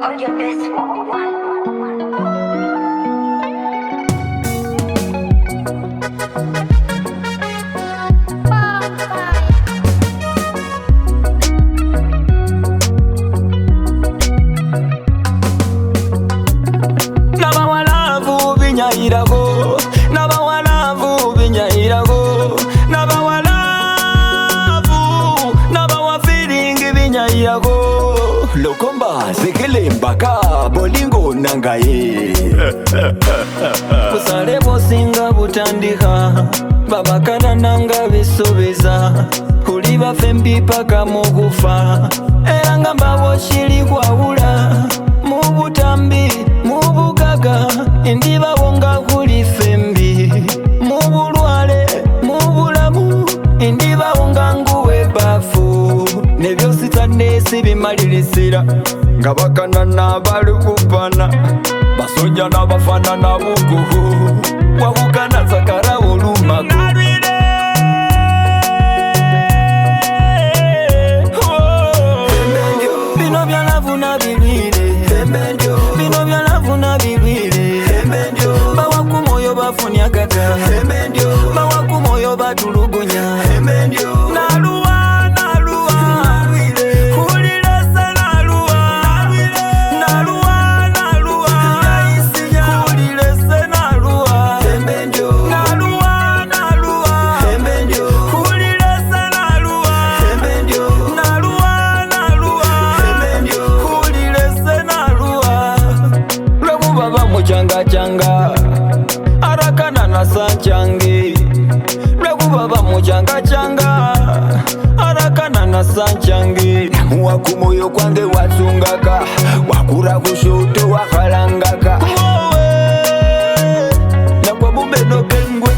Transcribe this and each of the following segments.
All your best one. Nabawalavu binyairago, nabawalavu binyairago, nabawa feeling binyairago. Lokomba zekele mbaka bolingo nangaye. Kusale bosinga butandika babakana nanga bisobeza kuliba fembi paka mugufa era ngamba boshiri kwawula mu butambi mu bugaga indiba wonga kuli fembi mu bulwale mu bulamu indiba wonga nguwe bafu nebyo sitandesi bimalirisira nga bakana n'abalukupana basoja n'abafana n'abuguhu wabukana zakara olumago. Bino byalavu nabirwire bino byalavu nabirwire bawakumoyo bafunya kaka bawakumoyo batulugunya naluwa changa arakana na sanchangi lwekubaba muchanga changa arakana na sanchangi namuwa kumoyo kwange watsungaka wakura kushoto wakalangaka nakwa bubeno kengwe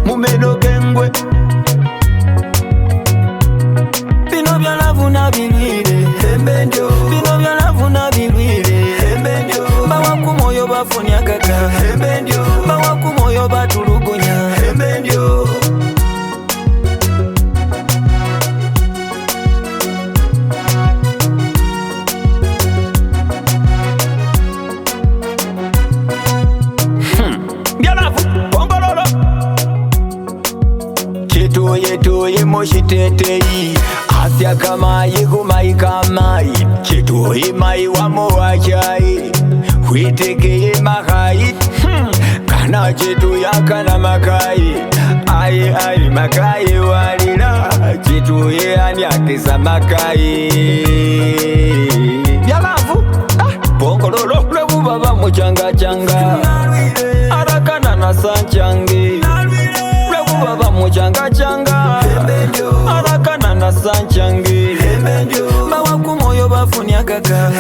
mumeno kengwe bino byalavu nabirwire bino byalavu nabirwire bawakumoyo bafunya kaka bawakumoyo batulugunya byalavu bongololo chitoye moshiteteyi asya kamayi kumayi kamayi chitoyi mayi wamowachayi hwitekeye makayi kana chitoya kana makayi ayi makayi walila chitoye anyakisa makayi byalavu bongololo lwekubaba muchangachanga arakana na sanchangi lwekubaba muchangachanga arakana na sanchangi bawakumoyo bafunya kaka